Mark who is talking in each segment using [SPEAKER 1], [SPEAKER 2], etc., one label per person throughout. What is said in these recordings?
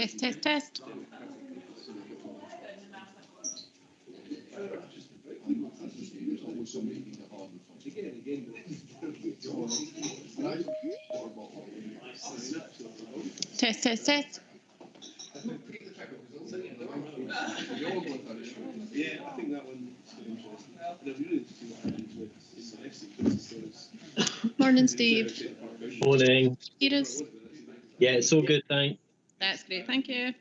[SPEAKER 1] Test, test, test. Test, test, test.
[SPEAKER 2] Yeah, I think that one's interesting. And I'd be really interested to see what happens with Messi.
[SPEAKER 1] Morning, Steve.
[SPEAKER 3] Morning.
[SPEAKER 1] Peters.
[SPEAKER 3] Yeah, it's all good, thanks.
[SPEAKER 1] That's great. Thank you.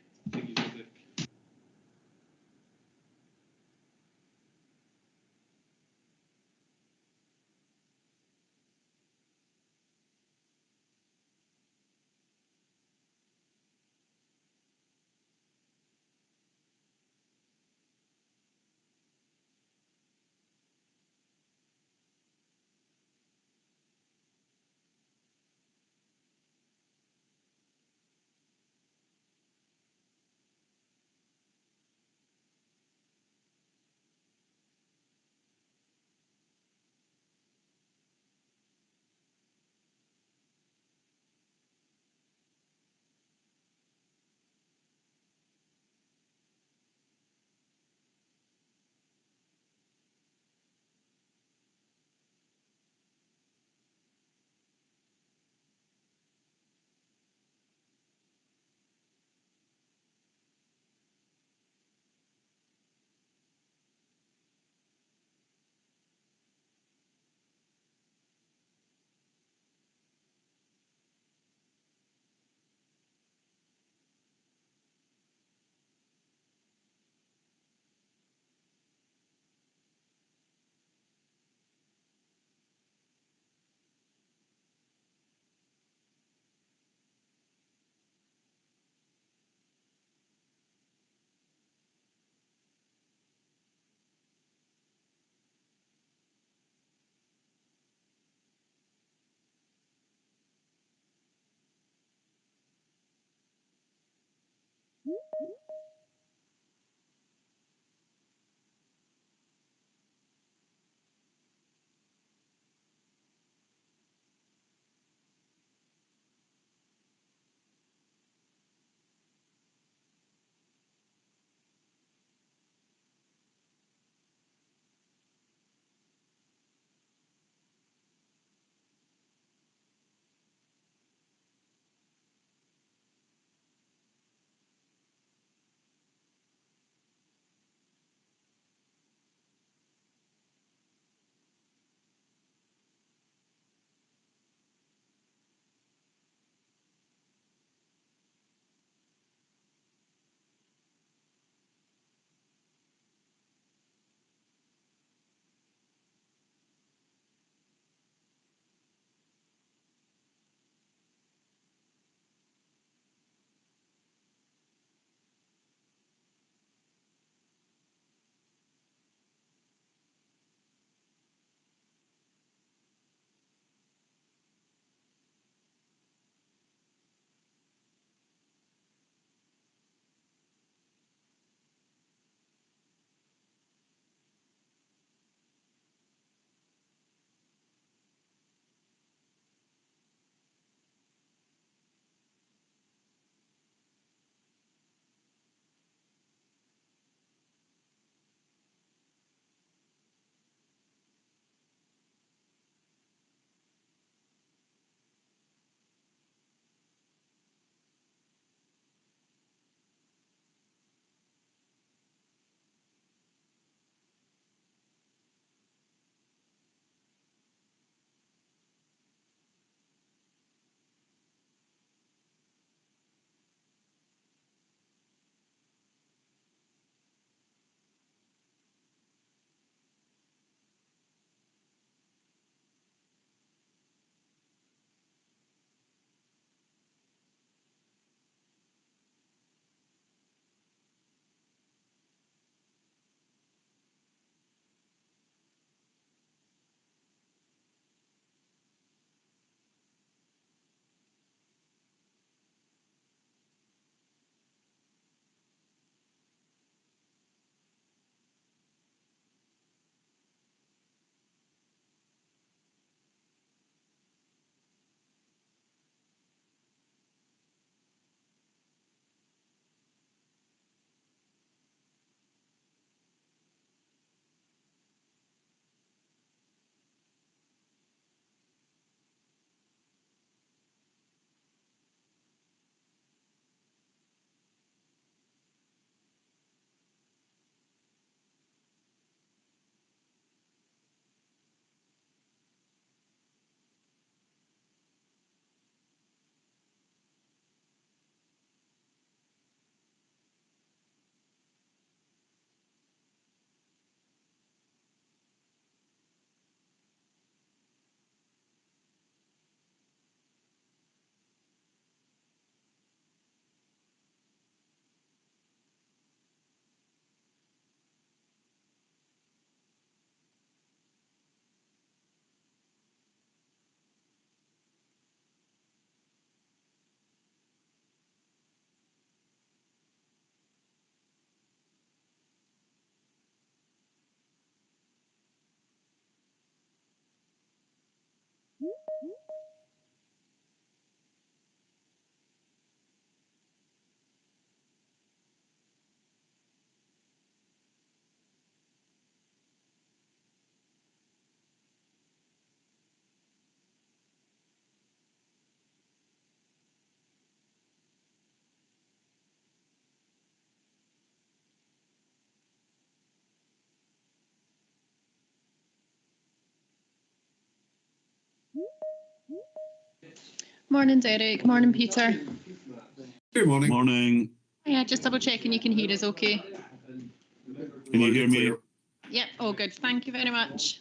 [SPEAKER 1] Morning, Derek. Morning, Peter.
[SPEAKER 4] Good morning.
[SPEAKER 5] Morning.
[SPEAKER 1] Yeah, just double checking you can hear us okay.
[SPEAKER 5] Can you hear me?
[SPEAKER 1] Yep, all good. Thank you very much.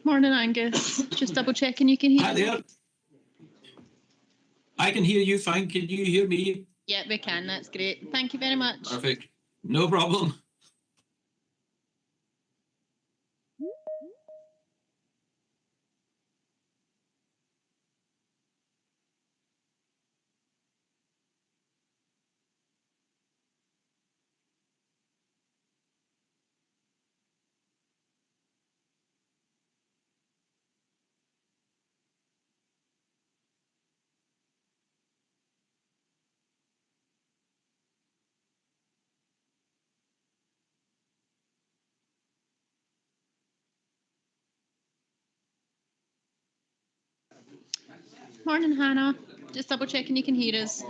[SPEAKER 1] Morning, Angus. Just double checking you can hear
[SPEAKER 4] Hi
[SPEAKER 1] us.
[SPEAKER 4] there. I can hear you fine. Can you hear me?
[SPEAKER 1] Yeah, we can. That's great. Thank you very much.
[SPEAKER 4] Perfect. No problem.
[SPEAKER 1] Morning, Hannah. Just double checking you can hear us.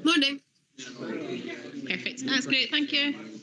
[SPEAKER 6] Morning.
[SPEAKER 1] Perfect. That's great. Thank you.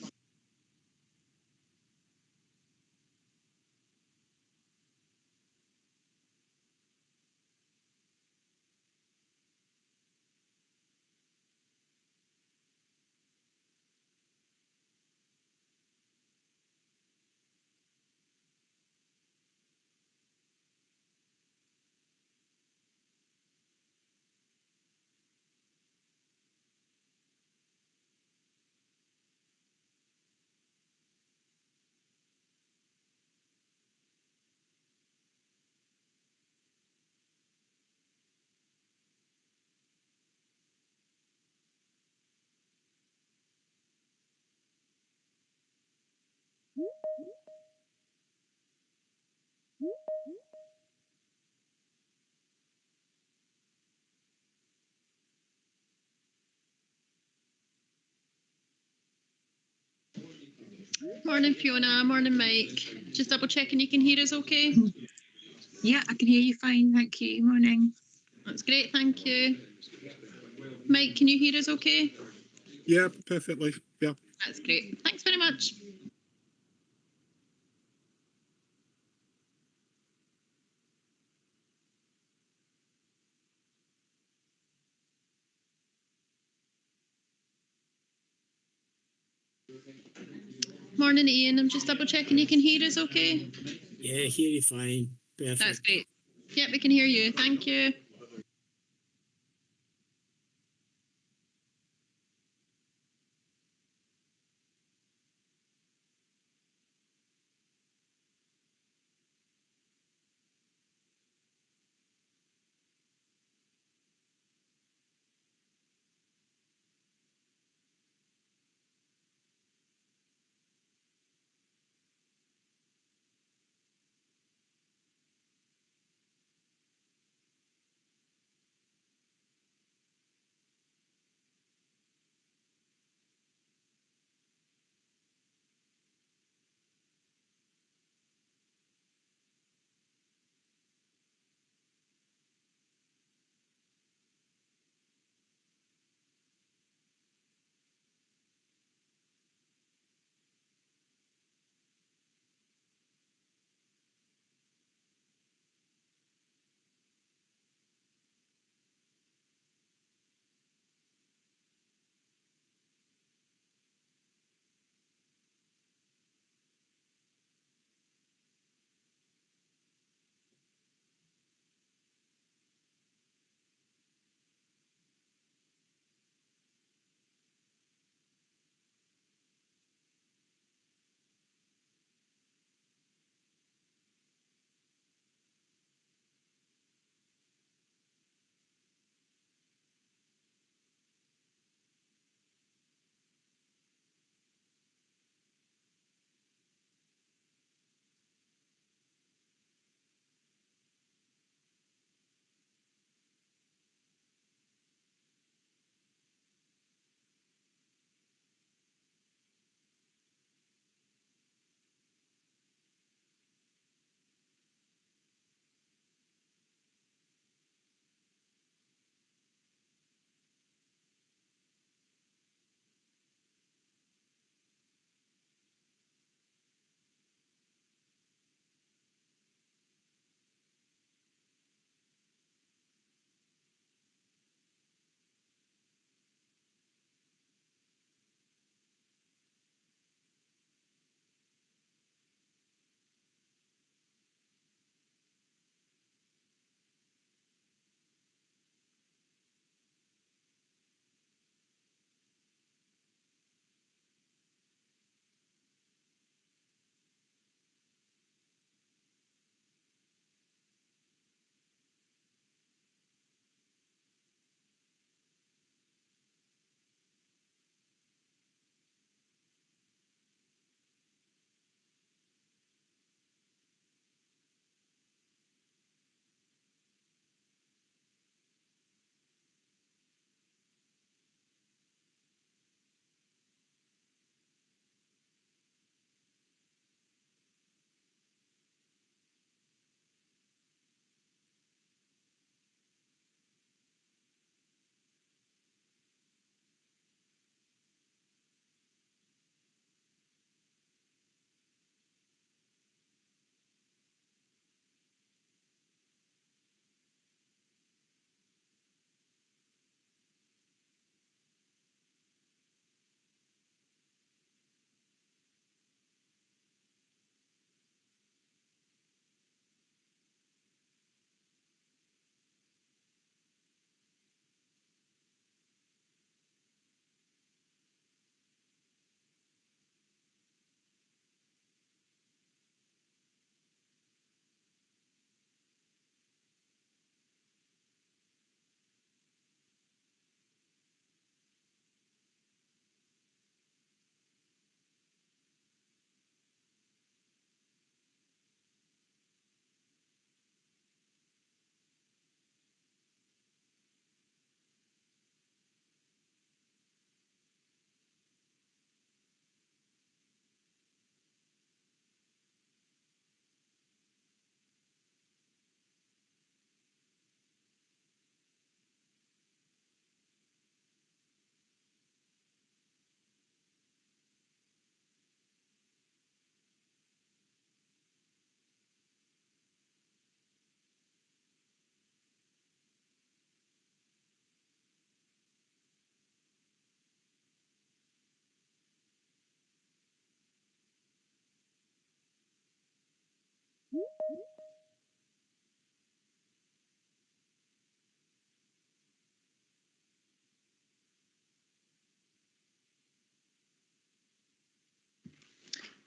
[SPEAKER 1] Morning, Fiona. Morning, Mike. Just double checking you can hear us okay.
[SPEAKER 6] Yeah, I can hear you fine. Thank you. Morning.
[SPEAKER 1] That's great. Thank you. Mike, can you hear us okay?
[SPEAKER 7] Yeah, perfectly. Yeah.
[SPEAKER 1] That's great. Thanks very much. Morning, Ian. I'm just double checking you can hear us okay.
[SPEAKER 8] Yeah, hear you fine. Perfect.
[SPEAKER 1] That's great. Yep, we can hear you. Thank you.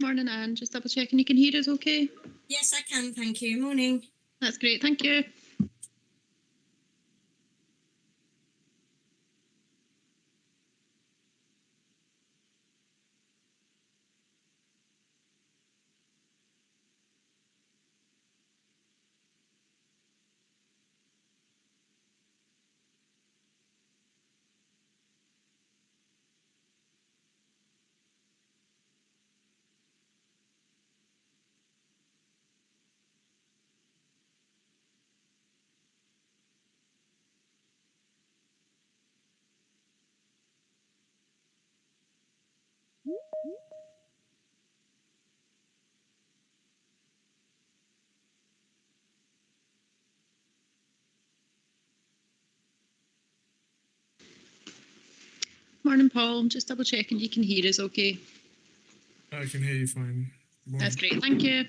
[SPEAKER 1] Morning, Anne. Just double checking you can hear us okay?
[SPEAKER 9] Yes, I can. Thank you. Morning.
[SPEAKER 1] That's great. Thank you. Morning, Paul. Just double checking you can hear us okay?
[SPEAKER 10] I can hear you fine.
[SPEAKER 1] That's great. Thank you.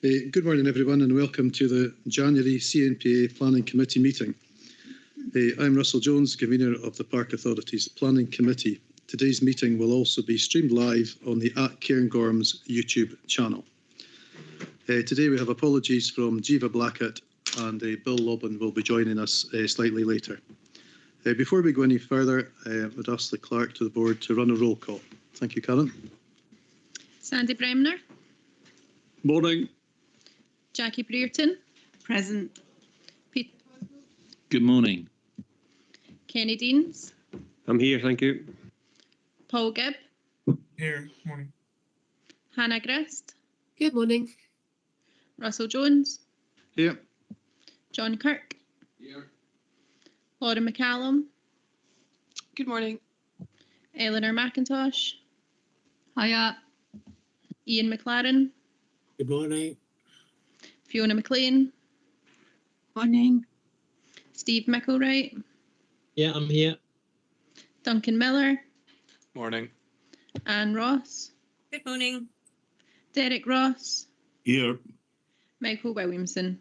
[SPEAKER 11] Good morning, everyone, and welcome to the January CNPA Planning Committee meeting. I'm Russell Jones, convener of the Park Authority's Planning Committee. Today's meeting will also be streamed live on the @Cairngorms YouTube channel. Today we have apologies from Jiva Blackett, and Bill Lobbin will be joining us slightly later. Before we go any further, I would ask the clerk to the board to run a roll call. Thank you, Karen.
[SPEAKER 1] Sandy Bremner,
[SPEAKER 5] Morning.
[SPEAKER 1] Jackie Brereton,
[SPEAKER 6] Present.
[SPEAKER 1] Pete,
[SPEAKER 5] Good morning.
[SPEAKER 1] Kenny Deans,
[SPEAKER 12] I'm here, thank you.
[SPEAKER 1] Paul Gibb,
[SPEAKER 10] Here. Morning.
[SPEAKER 1] Hannah Grist,
[SPEAKER 13] Good morning.
[SPEAKER 1] Russell Jones,
[SPEAKER 11] Here.
[SPEAKER 1] John Kirk,
[SPEAKER 2] Here.
[SPEAKER 1] Laura McCallum,
[SPEAKER 13] Good morning.
[SPEAKER 1] Eleanor McIntosh,
[SPEAKER 6] Hiya.
[SPEAKER 1] Ian McLaren,
[SPEAKER 8] Good morning.
[SPEAKER 1] Fiona McLean,
[SPEAKER 6] Morning.
[SPEAKER 1] Steve McElwright,
[SPEAKER 3] Yeah, I'm here.
[SPEAKER 1] Duncan Miller,
[SPEAKER 12] Morning.
[SPEAKER 1] Anne Ross,
[SPEAKER 9] Good morning.
[SPEAKER 1] Derek Ross,
[SPEAKER 5] Here.
[SPEAKER 1] Michael Williamson.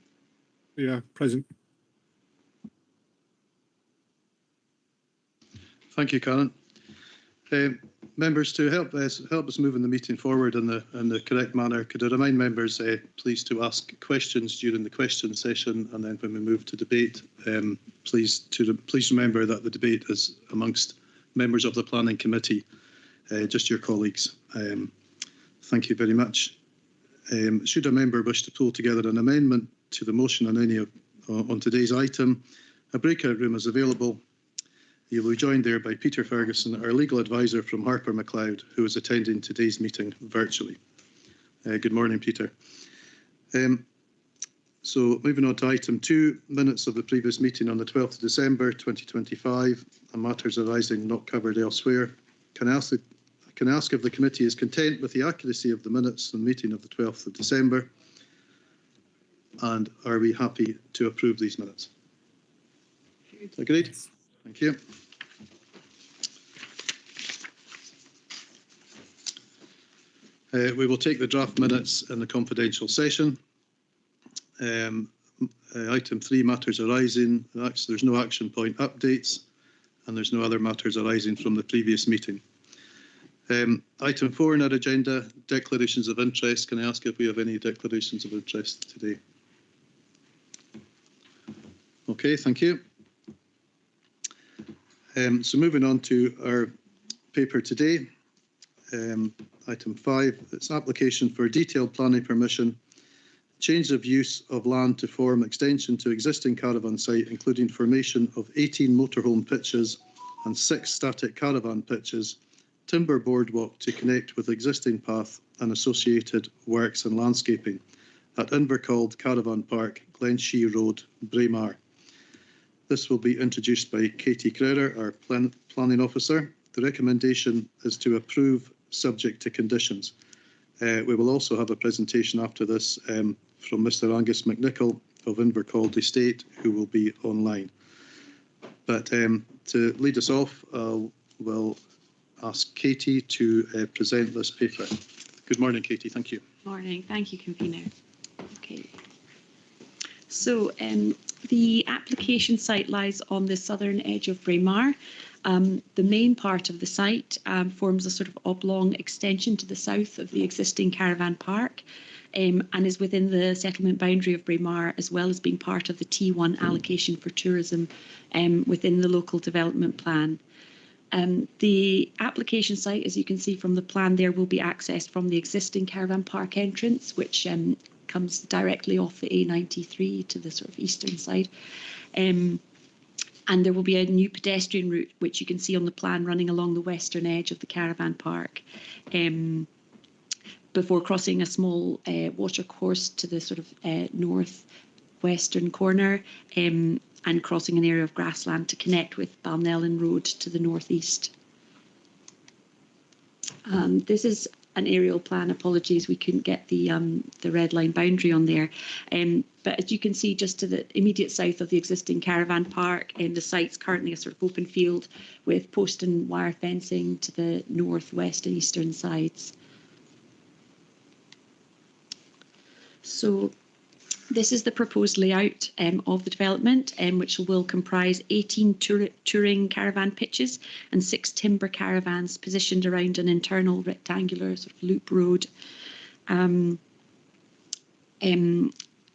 [SPEAKER 7] Yeah, present.
[SPEAKER 11] Thank you, Karen. Members, to help us moving the meeting forward in the correct manner, could I remind members, please, to ask questions during the question session, and then when we move to debate, please remember that the debate is amongst members of the Planning Committee, just your colleagues. Thank you very much. Should a member wish to pull together an amendment to the motion on any on today's item, a breakout room is available. You will be joined there by Peter Ferguson, our legal advisor from Harper MacLeod, who is attending today's meeting virtually. Good morning, Peter. So moving on to item 2, minutes of the previous meeting on the 12th of December 2025 and matters arising not covered elsewhere. Can I ask if the committee is content with the accuracy of the minutes from the meeting of the 12th of December? And are we happy to approve these minutes? Agreed? Thank you. We will take the draft minutes in the confidential session. Item 3, matters arising. Actually, there's no action point updates, and there's no other matters arising from the previous meeting. Item 4 in our agenda, declarations of interest. Can I ask if we have any declarations of interest today? Okay, thank you. So moving on to our paper today, item 5, it's application for detailed planning permission, change of use of land to form extension to existing caravan site, including formation of 18 motorhome pitches and 6 static caravan pitches, timber boardwalk to connect with existing path and associated works and landscaping at Invercald Caravan Park, Glenshee Road, Braemar. This will be introduced by Katie Crowder, our planning officer. The recommendation is to approve subject to conditions. We will also have a presentation after this from Mr. Angus McNichol of Invercald Estate, who will be online. But to lead us off, we'll ask Katie to present this paper. Good morning, Katie. Thank you.
[SPEAKER 14] Morning. Thank you, convener. Okay. So the application site lies on the southern edge of Braemar. The main part of the site forms a sort of oblong extension to the south of the existing caravan park and is within the settlement boundary of Braemar, as well as being part of the T1 allocation for tourism within the local development plan. The application site, as you can see from the plan there, will be accessed from the existing caravan park entrance, which comes directly off the A93 to the sort of eastern side. And there will be a new pedestrian route, which you can see on the plan, running along the western edge of the caravan park, before crossing a small water course to the sort of northwestern corner, and crossing an area of grassland to connect with Balnellan Road to the northeast. This is an aerial plan. Apologies, we couldn't get the red line boundary on there. But as you can see, just to the immediate south of the existing caravan park, the site's currently a sort of open field with post and wire fencing to the north, west and eastern sides. So this is the proposed layout of the development, which will comprise 18 touring caravan pitches and 6 timber caravans positioned around an internal rectangular sort of loop road.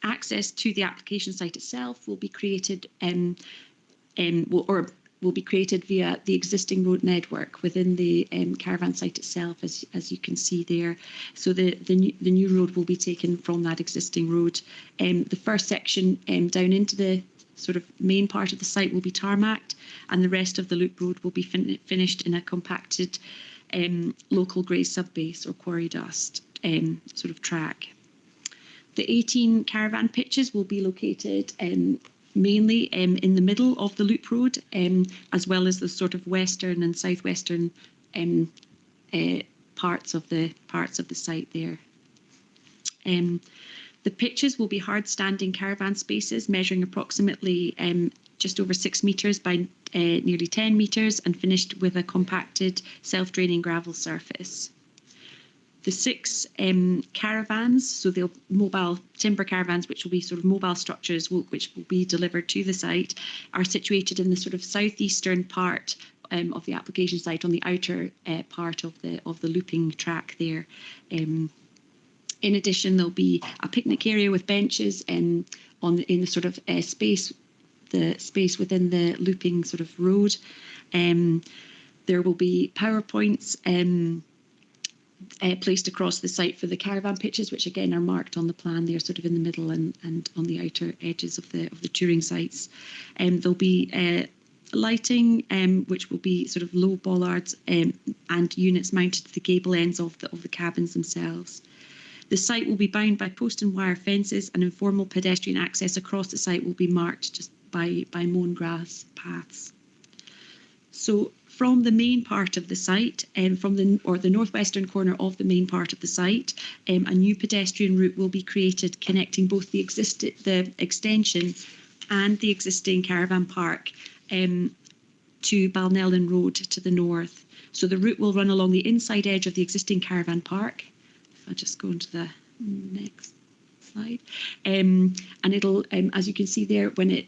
[SPEAKER 14] Access to the application site itself will be created will be created via the existing road network within the caravan site itself, as you can see there. So the new road will be taken from that existing road. The first section down into the sort of main part of the site will be tarmacked, and the rest of the loop road will be finished in a compacted local grey subbase or quarry dust sort of track. The 18 caravan pitches will be located mainly in the middle of the loop road, as well as the sort of western and southwestern parts of the site there. The pitches will be hard standing caravan spaces measuring approximately just over 6 metres by nearly 10 metres and finished with a compacted self-draining gravel surface. The 6 caravans, so the mobile timber caravans, which will be sort of mobile structures which will be delivered to the site, are situated in the sort of southeastern part of the application site, on the outer part of the looping track there. In addition, there'll be a picnic area with benches in the sort of space within the looping sort of road. There will be PowerPoints placed across the site for the caravan pitches, which again are marked on the plan there, sort of in the middle and on the outer edges of the touring sites. There'll be lighting, which will be sort of low bollards and units mounted to the gable ends of the cabins themselves. The site will be bound by post and wire fences, and informal pedestrian access across the site will be marked just by mown grass paths. So from the main part of the site, from the northwestern corner of the main part of the site, a new pedestrian route will be created connecting both the extension and the existing caravan park to Balnellan Road to the north. So the route will run along the inside edge of the existing caravan park. If I just go into the next slide, and it'll, as you can see there, when it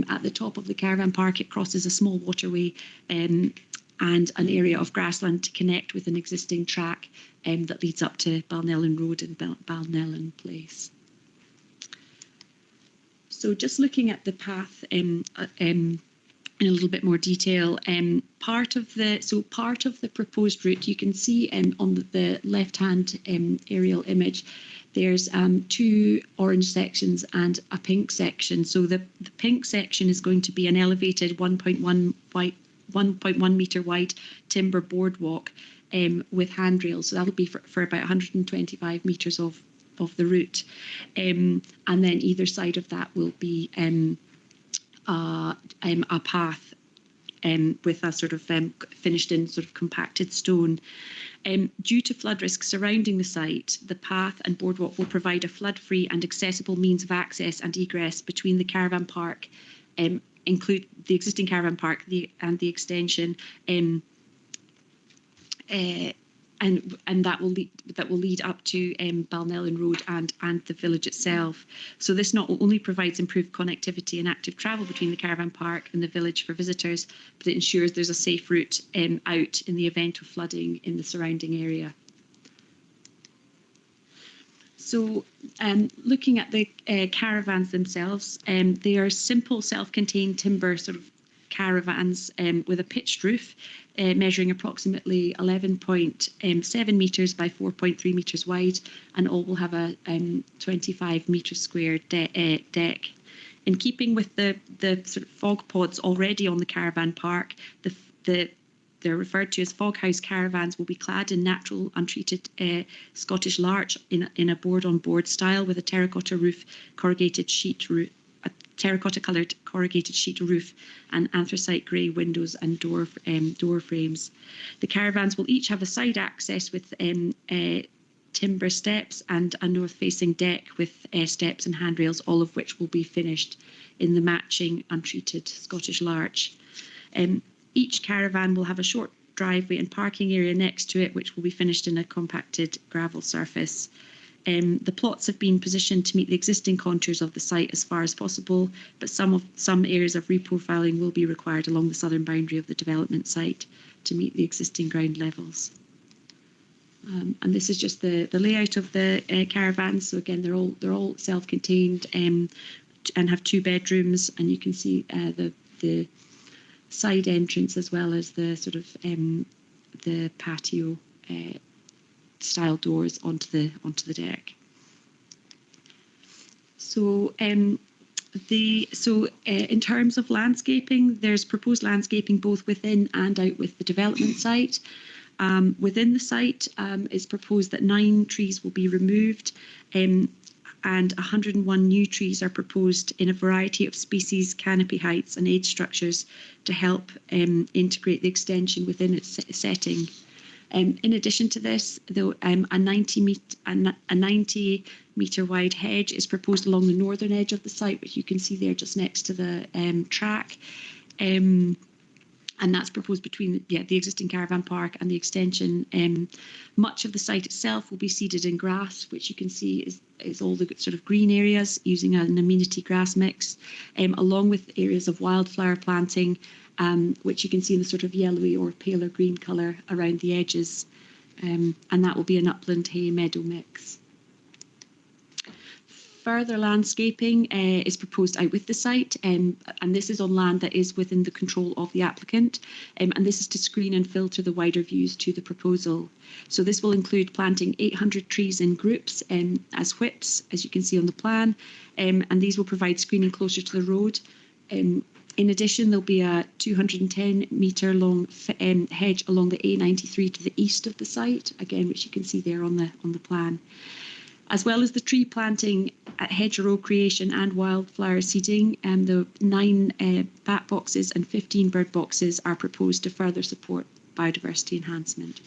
[SPEAKER 14] at the top of the caravan park, it crosses a small waterway and an area of grassland to connect with an existing track that leads up to Balnellan Road and Balnellan Place. So just looking at the path in a little bit more detail, part of the proposed route, you can see on the left-hand aerial image, there's 2 orange sections and a pink section. So the pink section is going to be an elevated 1.1 metre wide timber boardwalk with handrails. So that'll be for about 125 metres of the route. And then either side of that will be a path with a sort of finished in sort of compacted stone. Due to flood risks surrounding the site, the path and boardwalk will provide a flood-free and accessible means of access and egress between the caravan park, include the existing caravan park and the extension, and that will lead up to Balnellan Road and the village itself. So this not only provides improved connectivity and active travel between the caravan park and the village for visitors, but it ensures there's a safe route out in the event of flooding in the surrounding area. So looking at the caravans themselves, they are simple self-contained timber sort of caravans with a pitched roof measuring approximately 11.7 metres by 4.3 metres wide, and all will have a 25 metre square deck. In keeping with the sort of fog pods already on the caravan park, they're referred to as fog house caravans, will be clad in natural untreated Scottish larch in a board-on-board style with a terracotta roof, corrugated sheet roof, a terracotta coloured corrugated sheet roof, and anthracite grey windows and door frames. The caravans will each have a side access with timber steps and a north-facing deck with steps and handrails, all of which will be finished in the matching untreated Scottish larch. Each caravan will have a short driveway and parking area next to it, which will be finished in a compacted gravel surface. The plots have been positioned to meet the existing contours of the site as far as possible, but some areas of reprofiling will be required along the southern boundary of the development site to meet the existing ground levels. And this is just the layout of the caravans. So again, they're all self-contained and have 2 bedrooms, and you can see the side entrance as well as the sort of the patio style doors onto the deck. So in terms of landscaping, there's proposed landscaping both within and out with the development site. Within the site, it's proposed that 9 trees will be removed, and 101 new trees are proposed in a variety of species, canopy heights and age structures to help integrate the extension within its setting. In addition to this, though, a 90 metre wide hedge is proposed along the northern edge of the site, which you can see there just next to the track. And that's proposed between the existing caravan park and the extension. Much of the site itself will be seeded in grass, which you can see is all the sort of green areas using an amenity grass mix, along with areas of wildflower planting, which you can see in the sort of yellowy or paler green colour around the edges. And that will be an upland hay meadow mix. Further landscaping is proposed out with the site, and this is on land that is within the control of the applicant, and this is to screen and filter the wider views to the proposal. So this will include planting 800 trees in groups as whips, as you can see on the plan, and these will provide screening closer to the road. In addition, there'll be a 210 metre long hedge along the A93 to the east of the site, again, which you can see there on the plan. As well as the tree planting, hedgerow creation and wildflower seeding, the 9 bat boxes and 15 bird boxes are proposed to further support biodiversity enhancement.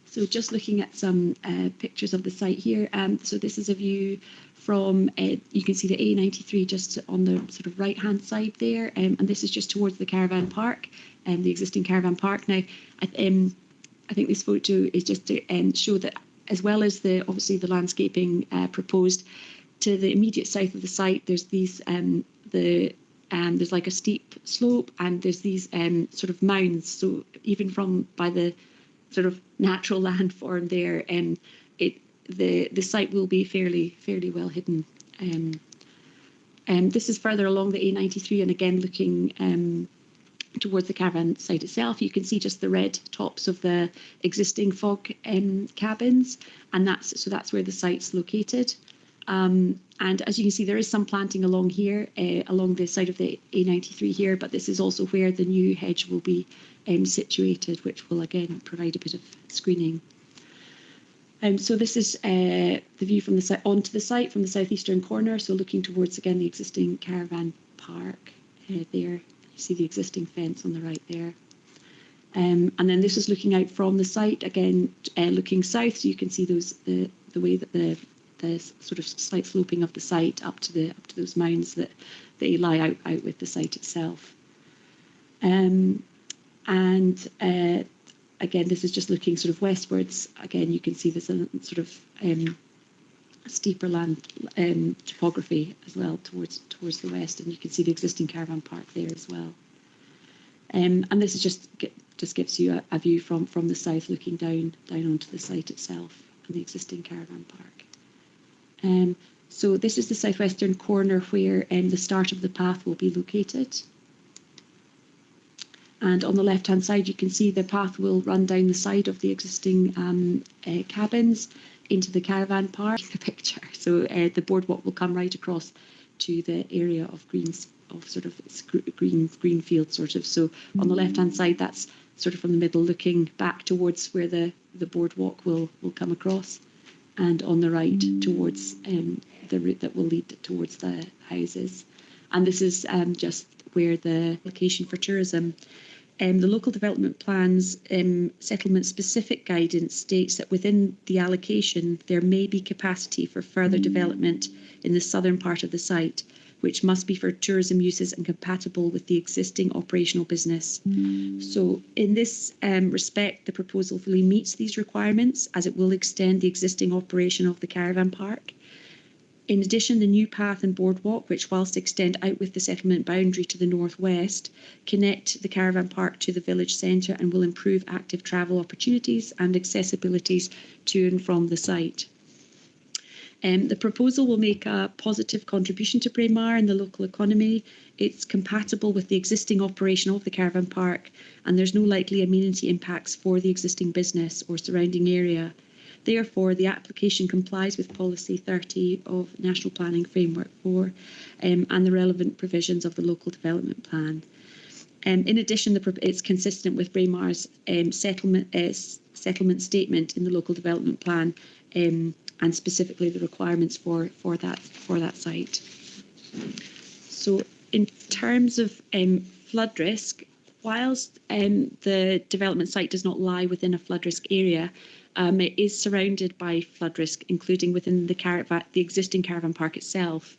[SPEAKER 14] So just looking at some pictures of the site here. So this is a view from, you can see the A93 just on the sort of right-hand side there, and this is just towards the caravan park, the existing caravan park. Now, I think this photo is just to show that, as well as obviously the landscaping proposed to the immediate south of the site, there's these there's like a steep slope, and there's these sort of mounds. So even by the sort of natural landform there, the site will be fairly well hidden. This is further along the A93, and again looking towards the caravan site itself. You can see just the red tops of the existing fog cabins, and that's where the site's located. And as you can see, there is some planting along here, along the side of the A93 here, but this is also where the new hedge will be situated, which will again provide a bit of screening. So this is the view from the site onto the site from the southeastern corner. So looking towards again the existing caravan park there. You see the existing fence on the right there. And then this is looking out from the site again, looking south. So you can see the way that the sort of slight sloping of the site up to those mounds that they lie out with the site itself. And again, this is just looking sort of westwards. Again, you can see this sort of steeper land topography as well towards the west, and you can see the existing caravan park there as well. And this is just gives you a view from the south, looking down onto the site itself and the existing caravan park. So this is the southwestern corner where the start of the path will be located. And on the left-hand side, you can see the path will run down the side of the existing cabins into the caravan park. The picture. So the boardwalk will come right across to the area of greens, of sort of green field sort of. So on the left-hand side, that's sort of from the middle, looking back towards where the boardwalk will come across, and on the right towards the route that will lead towards the houses. And this is just where the location for tourism. The local development plan's settlement-specific guidance states that within the allocation, there may be capacity for further development in the southern part of the site, which must be for tourism uses and compatible with the existing operational business. So in this respect, the proposal fully meets these requirements as it will extend the existing operation of the caravan park. In addition, the new path and boardwalk, which whilst extend out with the settlement boundary to the northwest, connect the caravan park to the village centre and will improve active travel opportunities and accessibilities to and from the site. The proposal will make a positive contribution to Braemar and the local economy. It's compatible with the existing operation of the caravan park, and there's no likely amenity impacts for the existing business or surrounding area. Therefore, the application complies with Policy 30 of National Planning Framework 4 and the relevant provisions of the Local Development Plan. In addition, it's consistent with Braemar's settlement statement in the Local Development Plan and specifically the requirements for that site. So, in terms of flood risk, whilst the development site does not lie within a flood risk area, it is surrounded by flood risk, including within the existing caravan park itself.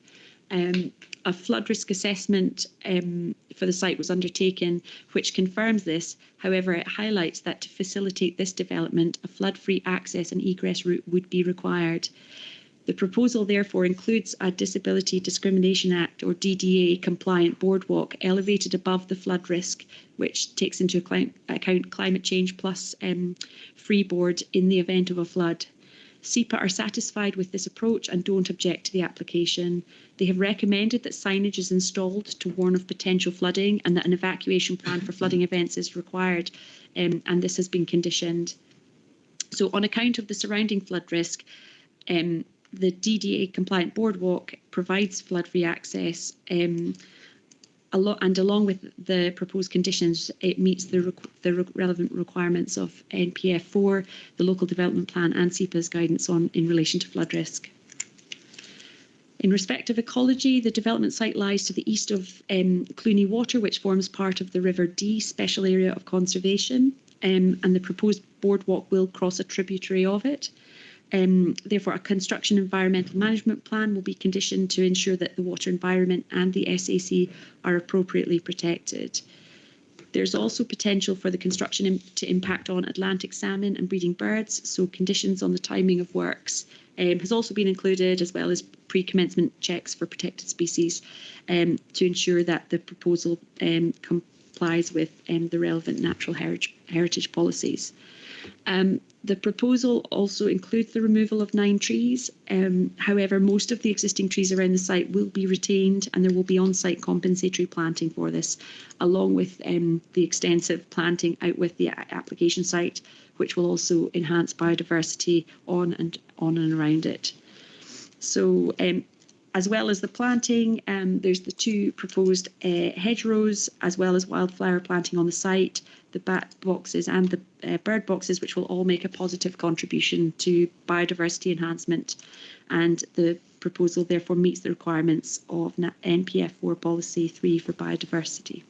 [SPEAKER 14] A flood risk assessment for the site was undertaken, which confirms this. However, it highlights that to facilitate this development, a flood-free access and egress route would be required. The proposal therefore includes a Disability Discrimination Act or DDA compliant boardwalk elevated above the flood risk, which takes into account climate change plus freeboard in the event of a flood. SEPA are satisfied with this approach and don't object to the application. They have recommended that signage is installed to warn of potential flooding and that an evacuation plan for flooding events is required, and this has been conditioned. So on account of the surrounding flood risk, the DDA compliant boardwalk provides flood-free access and along with the proposed conditions, it meets the relevant requirements of NPF 4, the Local Development Plan and SEPA's guidance in relation to flood risk. In respect of ecology, the development site lies to the east of Cluny Water, which forms part of the River Dee Special Area of Conservation, and the proposed boardwalk will cross a tributary of it. Therefore, a construction environmental management plan will be conditioned to ensure that the water environment and the SAC are appropriately protected. There's also potential for the construction to impact on Atlantic salmon and breeding birds, so conditions on the timing of works has also been included, as well as pre-commencement checks for protected species to ensure that the proposal complies with the relevant natural heritage policies. The proposal also includes the removal of 9 trees. However, most of the existing trees around the site will be retained and there will be on-site compensatory planting for this, along with the extensive planting out with the application site, which will also enhance biodiversity on and around it. So, as well as the planting, there's the 2 proposed hedgerows, as well as wildflower planting on the site, the bat boxes and the bird boxes, which will all make a positive contribution to biodiversity enhancement. And the proposal therefore meets the requirements of NPF 4 Policy 3 for biodiversity.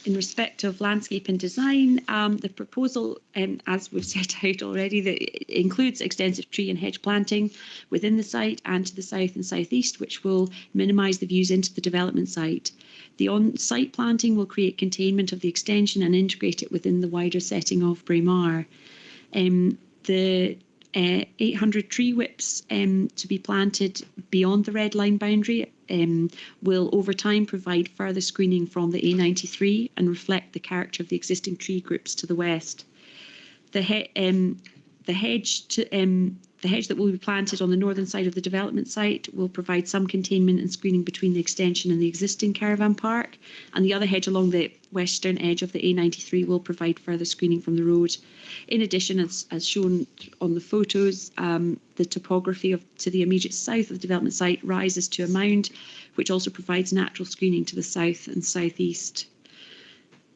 [SPEAKER 14] In respect of landscape and design, the proposal, as we've set out already, that includes extensive tree and hedge planting within the site and to the south and southeast, which will minimise the views into the development site. The on-site planting will create containment of the extension and integrate it within the wider setting of Braemar. The 800 tree whips to be planted beyond the red line boundary will over time provide further screening from the A93 and reflect the character of the existing tree groups to the west. The hedge that will be planted on the northern side of the development site will provide some containment and screening between the extension and the existing caravan park, and the other hedge along the western edge of the A93 will provide further screening from the road. In addition, as shown on the photos, the topography to the immediate south of the development site rises to a mound, which also provides natural screening to the south and southeast.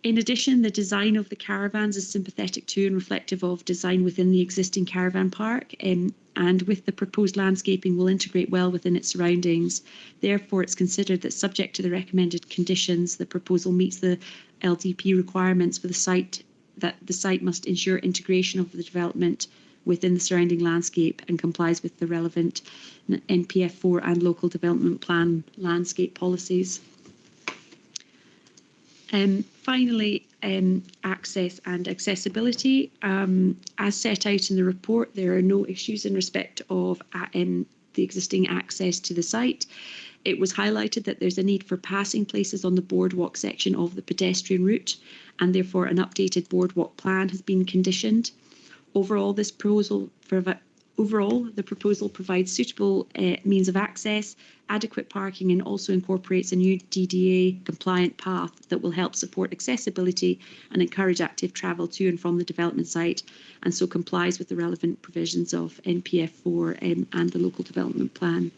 [SPEAKER 14] In addition, the design of the caravans is sympathetic to and reflective of design within the existing caravan park, and with the proposed landscaping will integrate well within its surroundings. Therefore, it's considered that subject to the recommended conditions, the proposal meets the LDP requirements for the site, that the site must ensure integration of the development within the surrounding landscape and complies with the relevant NPF4 and local development plan landscape policies. Finally, access and accessibility. As set out in the report, there are no issues in respect of the existing access to the site. It was highlighted that there's a need for passing places on the boardwalk section of the pedestrian route, and therefore an updated boardwalk plan has been conditioned. Overall, the proposal provides suitable means of access, adequate parking, and also incorporates a new DDA compliant path that will help support accessibility and encourage active travel to and from the development site, and so complies with the relevant provisions of NPF4 and the local development plan.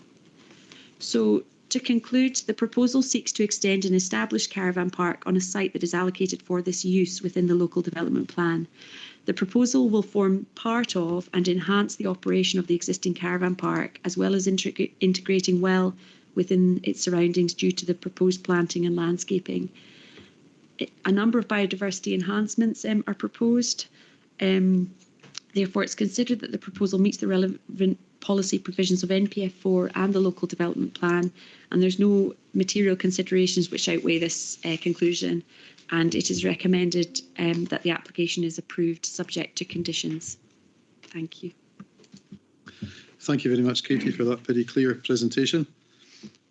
[SPEAKER 14] So, to conclude, the proposal seeks to extend an established caravan park on a site that is allocated for this use within the local development plan. The proposal will form part of and enhance the operation of the existing caravan park, as well as integrating well within its surroundings due to the proposed planting and landscaping. A number of biodiversity enhancements are proposed. Therefore, it's considered that the proposal meets the relevant policy provisions of NPF4 and the local development plan, and there's no material considerations which outweigh this conclusion, and it is recommended that the application is approved subject to conditions. Thank you.
[SPEAKER 11] Thank you very much, Katie, for that very clear presentation.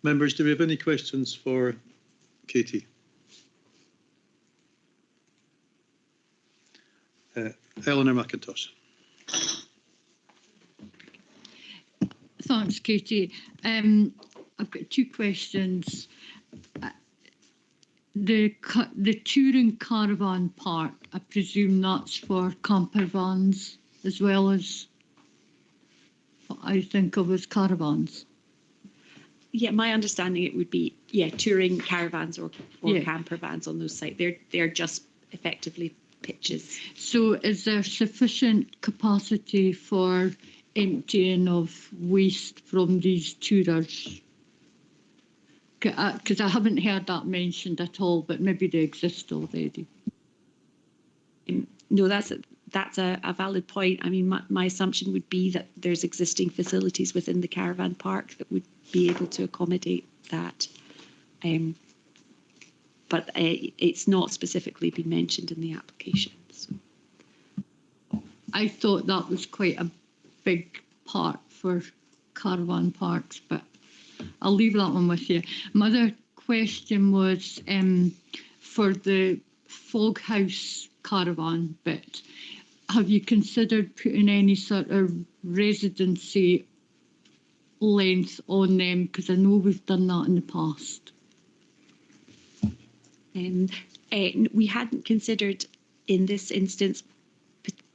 [SPEAKER 11] Members, do we have any questions for Katie? Eleanor McIntosh.
[SPEAKER 1] Thanks, Katie. I've got two questions. The touring caravan park, I presume that's for camper vans as well as what I think of as caravans.
[SPEAKER 14] Yeah, my understanding it would be touring caravans or camper vans on those sites. They're just effectively pitches.
[SPEAKER 1] So is there sufficient capacity for emptying of waste from these tourers? Because I haven't heard that mentioned at all, but maybe they exist already.
[SPEAKER 14] No, that's a valid point. I mean, my assumption would be that there's existing facilities within the caravan park that would be able to accommodate that. But it's not specifically been mentioned in the application. So.
[SPEAKER 1] I thought that was quite a big part for caravan parks, but I'll leave that one with you. My other question was for the Fog House caravan bit. Have you considered putting any sort of residency length on them? Because I know we've done that in the past.
[SPEAKER 14] We hadn't considered in this instance,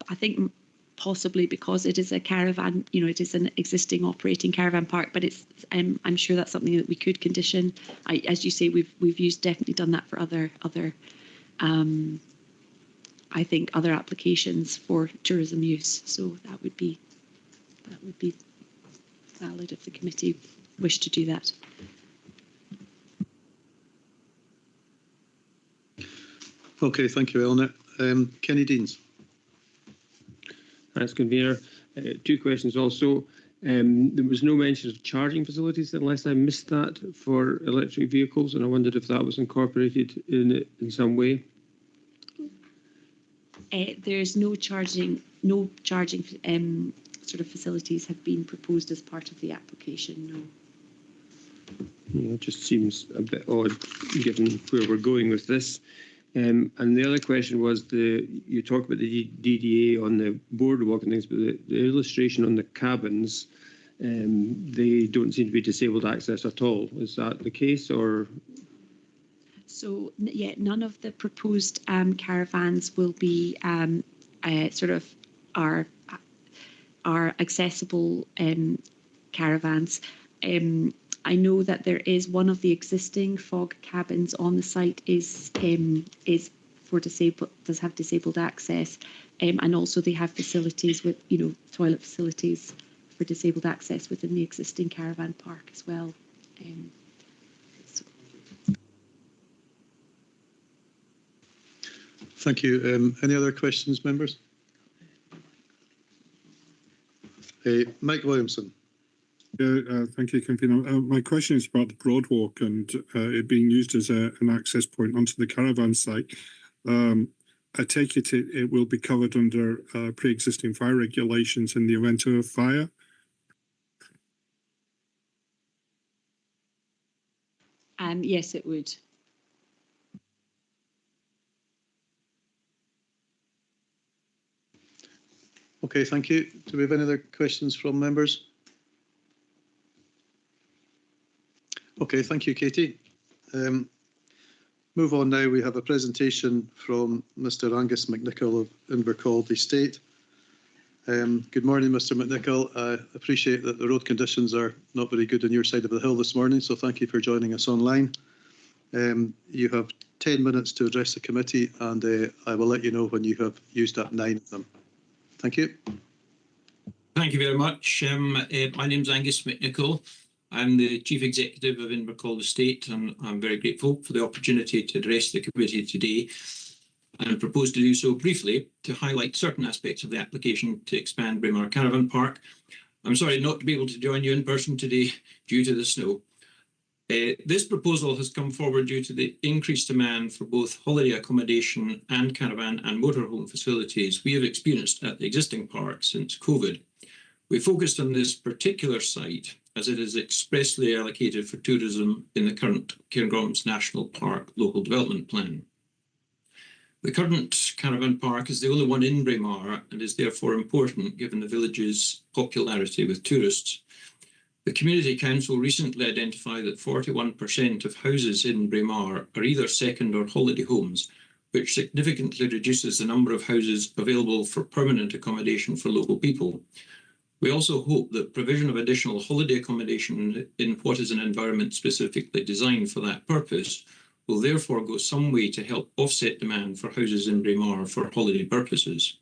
[SPEAKER 14] I think possibly because it is a caravan, it is an existing operating caravan park, but it's I'm sure that's something that we could condition. As you say, we've definitely done that for other I think other applications for tourism use. So that would be valid if the committee wished to do that.
[SPEAKER 11] Okay, thank you, Eleanor. Kenny Deans.
[SPEAKER 12] Thanks, Convener. Two questions also. There was no mention of charging facilities, unless I missed that, for electric vehicles, and I wondered if that was incorporated in some way.
[SPEAKER 14] There's no charging sort of facilities have been proposed as part of the application, no.
[SPEAKER 12] Yeah, it just seems a bit odd given where we're going with this. And the other question was you talk about the DDA on the boardwalk and things, but the illustration on the cabins, they don't seem to be disabled access at all. Is that the case, or?
[SPEAKER 14] So yeah, none of the proposed caravans will be sort of our accessible caravans. I know that there is one of the existing fog cabins on the site is for disabled, does have disabled access, and also they have facilities with toilet facilities for disabled access within the existing caravan park as well.
[SPEAKER 11] Thank you. Any other questions, members? Okay, Mike Williamson.
[SPEAKER 7] Thank you, convener. My question is about the Broadwalk and it being used as an access point onto the caravan site. I take it will be covered under pre-existing fire regulations in the event of a fire.
[SPEAKER 14] Yes, it would.
[SPEAKER 11] Okay, thank you. Do we have any other questions from members? Okay, thank you, Katie. Move on now. We have a presentation from Mr. Angus McNichol of Invercald Estate. Good morning, Mr. McNichol. I appreciate that the road conditions are not very good on your side of the hill this morning, so thank you for joining us online. You have 10 minutes to address the committee, and I will let you know when you have used up 9 of them. Thank you.
[SPEAKER 4] Thank you very much. My name's Angus McNichol. I'm the Chief Executive of Invercald Estate, and I'm very grateful for the opportunity to address the committee today and propose to do so briefly to highlight certain aspects of the application to expand Braemar Caravan Park. I'm sorry not to be able to join you in person today due to the snow. This proposal has come forward due to the increased demand for both holiday accommodation and caravan and motorhome facilities we have experienced at the existing park since COVID. We focused on this particular site as it is expressly allocated for tourism in the current Cairngorms National Park Local Development Plan. The current caravan park is the only one in Braemar and is therefore important given the village's popularity with tourists. The Community Council recently identified that 41% of houses in Braemar are either second or holiday homes, which significantly reduces the number of houses available for permanent accommodation for local people. We also hope that provision of additional holiday accommodation in what is an environment specifically designed for that purpose will therefore go some way to help offset demand for houses in Braemar for holiday purposes.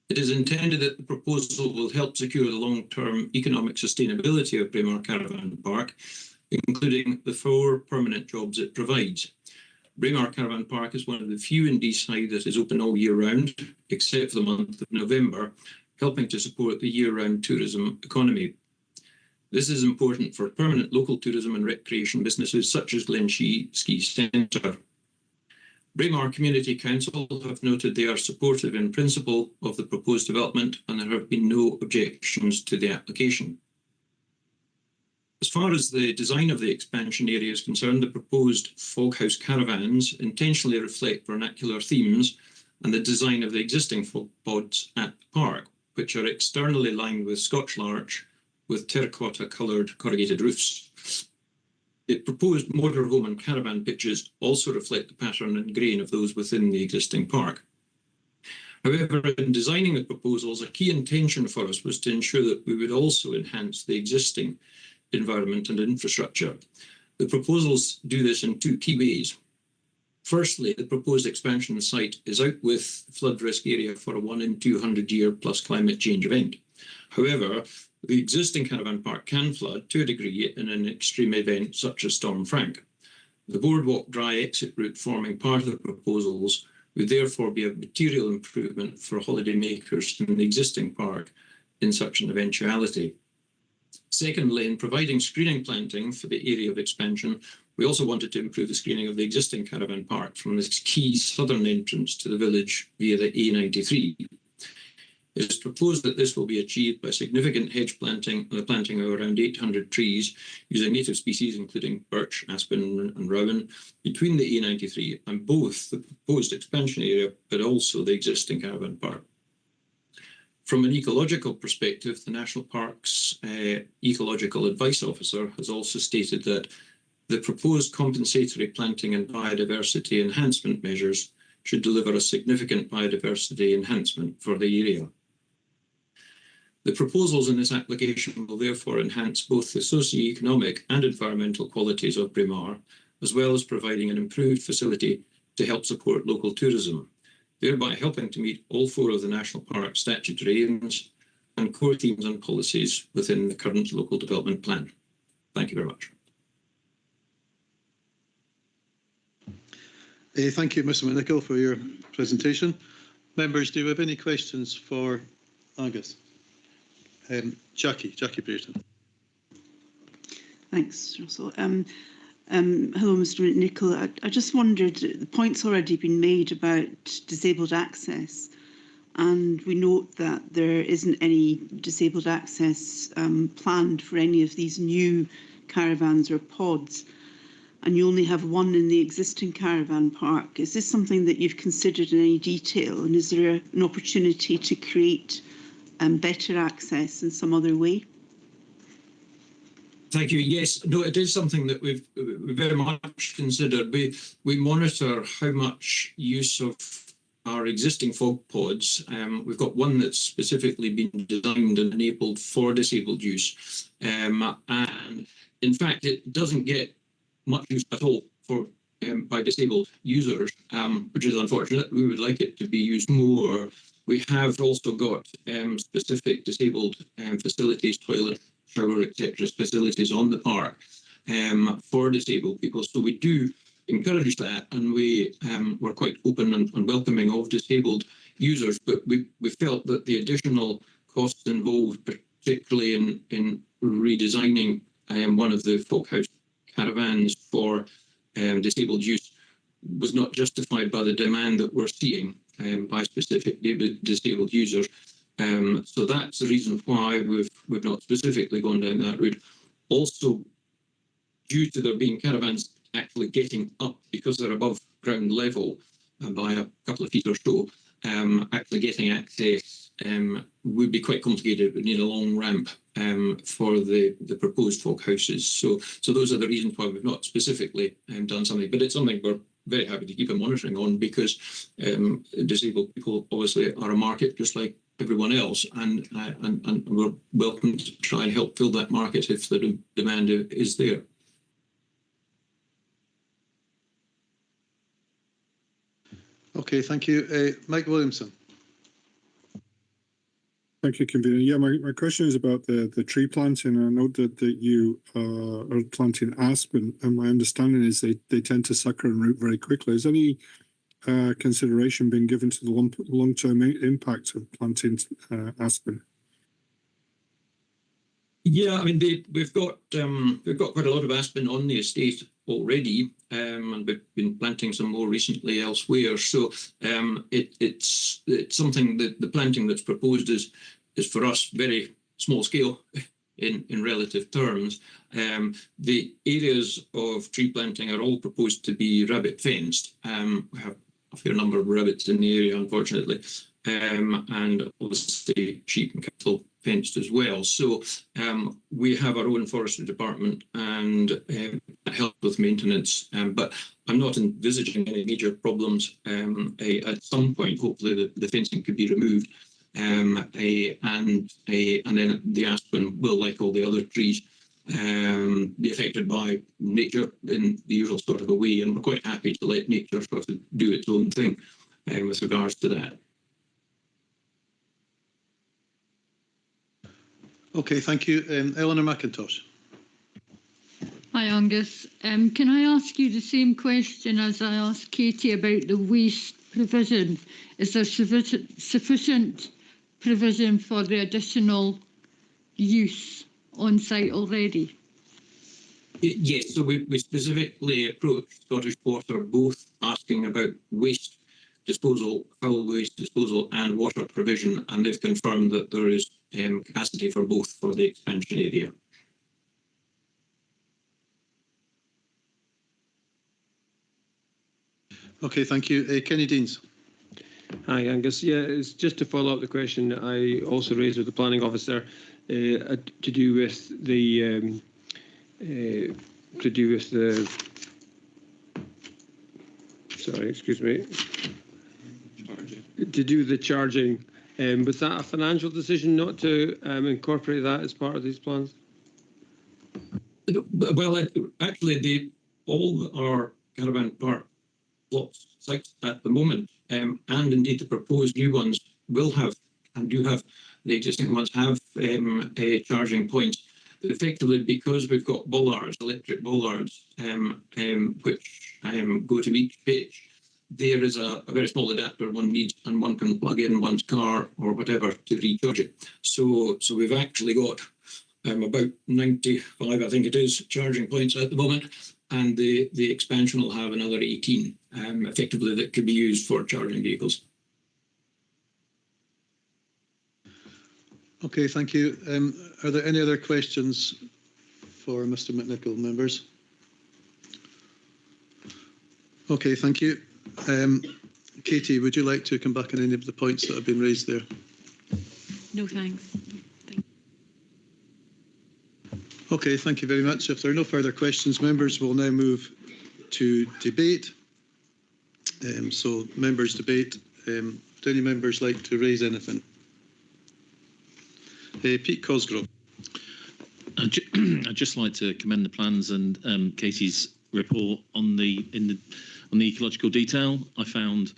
[SPEAKER 4] It is intended that the proposal will help secure the long-term economic sustainability of Braemar Caravan Park, including the 4 permanent jobs it provides. Braemar Caravan Park is one of the few in Deeside that is open all year round, except for the month of November, helping to support the year-round tourism economy. This is important for permanent local tourism and recreation businesses such as Glenshee Ski Centre. Braemar Community Council have noted they are supportive in principle of the proposed development, and there have been no objections to the application. As far as the design of the expansion area is concerned, the proposed foghouse caravans intentionally reflect vernacular themes and the design of the existing fog pods at the park, which are externally lined with Scotch larch with terracotta-coloured corrugated roofs. The proposed motorhome and caravan pitches also reflect the pattern and grain of those within the existing park. However, in designing the proposals, a key intention for us was to ensure that we would also enhance the existing environment and infrastructure. The proposals do this in 2 key ways. Firstly, the proposed expansion site is out with flood risk area for a 1 in 200 year plus climate change event. However, the existing caravan park can flood to a degree in an extreme event such as Storm Frank. The boardwalk dry exit route forming part of the proposals would therefore be a material improvement for holidaymakers in the existing park in such an eventuality. Secondly, in providing screening planting for the area of expansion, we also wanted to improve the screening of the existing caravan park from this key southern entrance to the village via the A93. It is proposed that this will be achieved by significant hedge planting and the planting of around 800 trees using native species including birch, aspen and rowan between the A93 and both the proposed expansion area but also the existing caravan park. From an ecological perspective, the National Park's Ecological Advice Officer has also stated that the proposed compensatory planting and biodiversity enhancement measures should deliver a significant biodiversity enhancement for the area. The proposals in this application will therefore enhance both the socio-economic and environmental qualities of Braemar, as well as providing an improved facility to help support local tourism, thereby helping to meet all 4 of the National Park statutory aims and core themes and policies within the current local development plan. Thank you very much.
[SPEAKER 11] Thank you, Mr. McNichol, for your presentation. Members, do you have any questions for Angus? Jackie Brereton.
[SPEAKER 15] Thanks, Russell. Hello, Mr. McNichol. I just wondered, the point's already been made about disabled access, and we note that there isn't any disabled access planned for any of these new caravans or pods, and you only have one in the existing caravan park. Is this something that you've considered in any detail, and is there an opportunity to create better access in some other way?
[SPEAKER 4] Thank you. Yes, no, it is something that we've very much considered. We monitor how much use of our existing fog pods. We've got one that's specifically been designed and enabled for disabled use, and in fact, it doesn't get much use at all for by disabled users, which is unfortunate. We would like it to be used more. We have also got specific disabled facilities, toilet, shower, etc., facilities on the park for disabled people. So we do encourage that, and we're quite open and welcoming of disabled users. But we felt that the additional costs involved, particularly in redesigning one of the Folkhouse caravans for disabled use, was not justified by the demand that we're seeing by specific disabled users. So that's the reason why we've not specifically gone down that route. Also, due to there being caravans actually getting up because they're above ground level by a couple of feet or so, actually getting access would be quite complicated. We'd need a long ramp for the proposed folk houses. So those are the reasons why we've not specifically done something. But it's something we're very happy to keep a monitoring on, because disabled people obviously are a market just like everyone else, and we're welcome to try and help fill that market if the demand is there.
[SPEAKER 11] Okay, thank you. Mike Williamson.
[SPEAKER 7] Thank you, convener. Yeah, my question is about the tree planting. I know that you are planting aspen, and my understanding is they tend to sucker and root very quickly. Is any consideration being given to the long-term impact of planting aspen?
[SPEAKER 4] Yeah, I mean, we've got quite a lot of aspen on the estate already, and we've been planting some more recently elsewhere. So it's something that the planting that's proposed is for us very small scale in relative terms. The areas of tree planting are all proposed to be rabbit fenced. We have a fair number of rabbits in the area, unfortunately, and obviously sheep and cattle fenced as well. So we have our own forestry department and help with maintenance, but I'm not envisaging any major problems. At some point, hopefully, the fencing could be removed, and then the aspen will, like all the other trees, be affected by nature in the usual sort of a way, and we're quite happy to let nature sort of do its own thing with regards to that.
[SPEAKER 11] Okay, thank you. Eleanor McIntosh.
[SPEAKER 1] Hi, Angus. Can I ask you the same question as I asked Katie about the waste provision? Is there sufficient provision for the additional use on site already?
[SPEAKER 4] Yes, so we specifically approached Scottish Water, both asking about waste disposal, foul waste disposal and water provision, and they've confirmed that there is capacity for both for the expansion area.
[SPEAKER 11] Okay, thank you. Kenny Deans.
[SPEAKER 12] Hi, Angus. Yeah, it's just to follow up the question I also raised with the planning officer to do with the sorry, excuse me. To do the charging. Was that a financial decision not to incorporate that as part of these plans?
[SPEAKER 4] Well, actually, all our caravan park plots sites at the moment, and indeed the proposed new ones will have, and do have, the existing ones have a charging point. Effectively, because we've got bollards, electric bollards, which go to each pitch, there is a very small adapter one needs, and one can plug in one's car or whatever to recharge it. So we've actually got about 95, I think it is, charging points at the moment, and the expansion will have another 18 effectively that could be used for charging vehicles.
[SPEAKER 11] Okay, thank you. Are there any other questions for Mr. McNichol, members? Okay, thank you. Katie, would you like to come back on any of the points that have been raised there?
[SPEAKER 14] No, thanks.
[SPEAKER 11] Okay, thank you very much. If there are no further questions, members will now move to debate. So members debate. Do any members like to raise anything? Pete Cosgrove.
[SPEAKER 5] I'd just like to commend the plans and Katie's report on the ecological detail. I found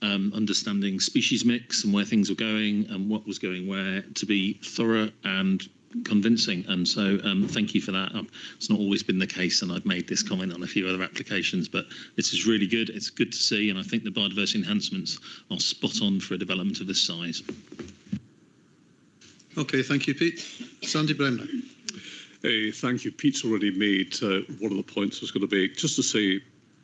[SPEAKER 5] understanding species mix and where things were going and what was going where to be thorough and convincing, and so thank you for that. It's not always been the case, and I've made this comment on a few other applications, but this is really good. It's good to see, and I think the biodiversity enhancements are spot on for a development of this size.
[SPEAKER 11] Okay, thank you, Pete. Sandy Brown.
[SPEAKER 16] Thank you. Pete's already made one of the points I was going to make. Just to say,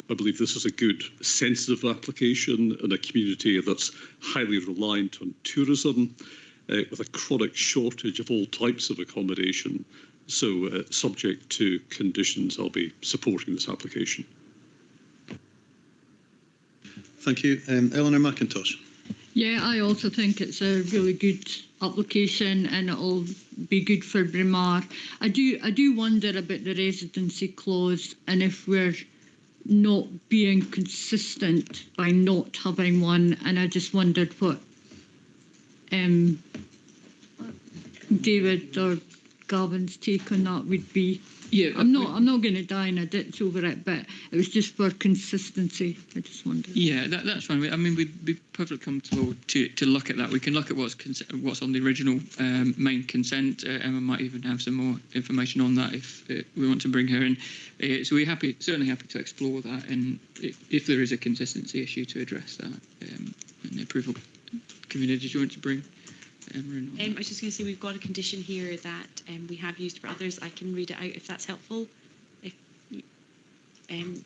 [SPEAKER 16] I believe this is a good, sensitive application in a community that's highly reliant on tourism, with a chronic shortage of all types of accommodation. So, subject to conditions, I'll be supporting this application.
[SPEAKER 11] Thank you. Eleanor McIntosh.
[SPEAKER 1] Yeah, I also think it's a really good application and it'll be good for Braemar. I do wonder about the residency clause and if we're not being consistent by not having one, and I just wondered what David or Gavin's take on that would be.
[SPEAKER 10] Yeah,
[SPEAKER 1] I'm not going to die in a ditch over it, but it was just for consistency. I just wondered.
[SPEAKER 10] Yeah, that's fine. I mean, we'd be perfectly comfortable to look at that. We can look at what's on the original main consent. Emma might even have some more information on that if we want to bring her in. So we're certainly happy to explore that, and if there is a consistency issue, to address that in the approval committee. Did you want to bring?
[SPEAKER 14] I was just going to say we've got a condition here that we have used for others. I can read it out if that's helpful. If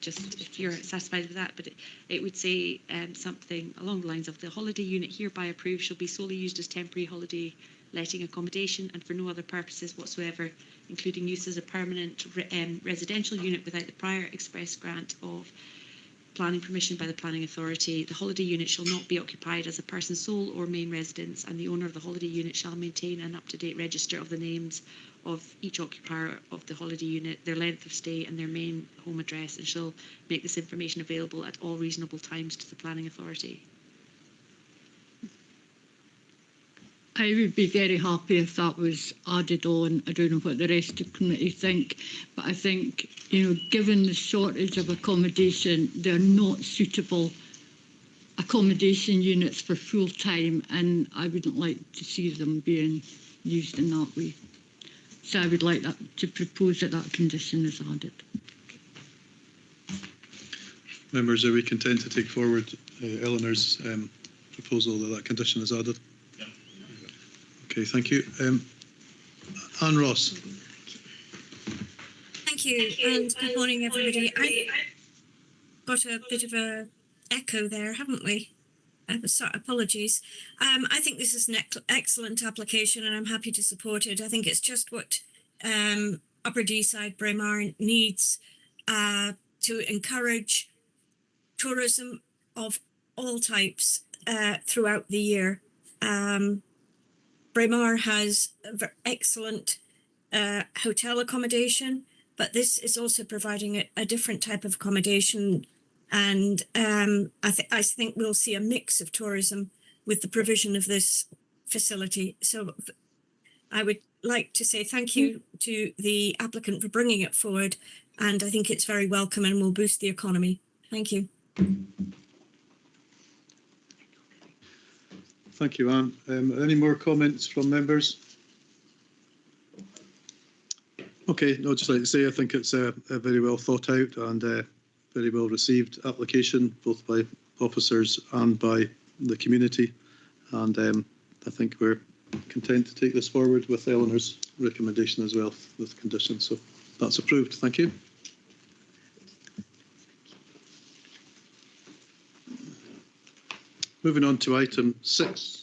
[SPEAKER 14] just if you're satisfied with that, but it would say something along the lines of the holiday unit hereby approved shall be solely used as temporary holiday letting accommodation and for no other purposes whatsoever, including use as a permanent residential unit without the prior express grant of planning permission by the planning authority. The holiday unit shall not be occupied as a person's sole or main residence, and the owner of the holiday unit shall maintain an up-to-date register of the names of each occupier of the holiday unit, their length of stay and their main home address, and shall make this information available at all reasonable times to the planning authority.
[SPEAKER 1] I would be very happy if that was added on. I don't know what the rest of the committee think, but I think, given the shortage of accommodation, they're not suitable accommodation units for full time, and I wouldn't like to see them being used in that way. So I would like that to propose that condition is added.
[SPEAKER 11] Members, are we content to take forward Eleanor's proposal that condition is added? Okay, thank you. Anne Ross.
[SPEAKER 9] Thank you, and good morning, everybody. I've got a bit of a echo there, haven't we? So apologies. I think this is an excellent application, and I'm happy to support it. I think it's just what Upper Deeside Braemar needs to encourage tourism of all types throughout the year. Braemar has excellent hotel accommodation, but this is also providing a different type of accommodation. And I think we'll see a mix of tourism with the provision of this facility. So I would like to say thank you to the applicant for bringing it forward. And I think it's very welcome and will boost the economy. Thank you.
[SPEAKER 11] Thank you, Anne. Any more comments from members? Okay, no, just like to say, I think it's a very well thought out and very well received application, both by officers and by the community. And I think we're content to take this forward with Eleanor's recommendation as well, with conditions. So that's approved. Thank you. Moving on to item 6.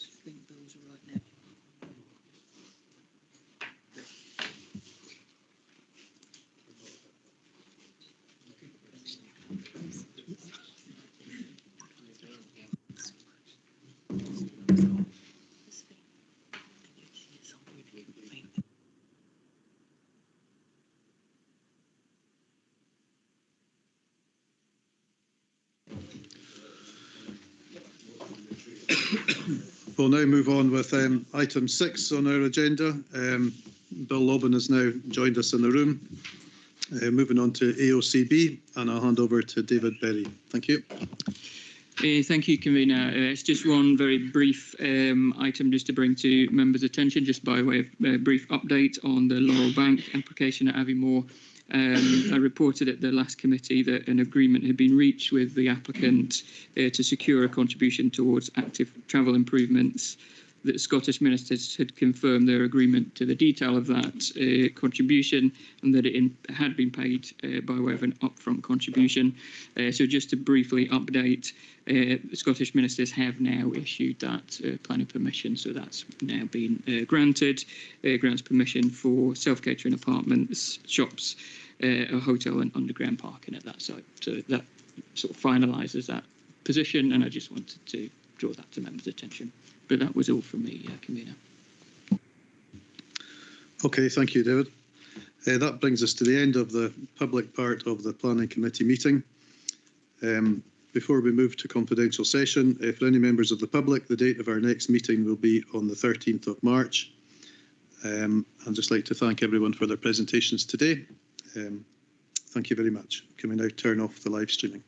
[SPEAKER 11] We'll now move on with item 6 on our agenda. Bill Lobban has now joined us in the room. Moving on to AOCB, and I'll hand over to David Berry. Thank you.
[SPEAKER 10] Thank you, Convener. It's just one very brief item just to bring to members' attention, just by way of a brief update on the Laurel Bank application at Aviemore. I reported at the last committee that an agreement had been reached with the applicant to secure a contribution towards active travel improvements. That Scottish ministers had confirmed their agreement to the detail of that contribution, and that it had been paid by way of an upfront contribution. So just to briefly update, the Scottish ministers have now issued that planning permission, so that's now been granted. Grants permission for self-catering apartments, shops, a hotel and underground parking at that site. So that sort of finalises that position, and I just wanted to draw that to members' attention. But that was all from me, Convener.
[SPEAKER 11] Okay, thank you, David. That brings us to the end of the public part of the Planning Committee meeting. Before we move to confidential session, for any members of the public, the date of our next meeting will be on the 13th of March. I'd just like to thank everyone for their presentations today. Thank you very much. Can we now turn off the live streaming?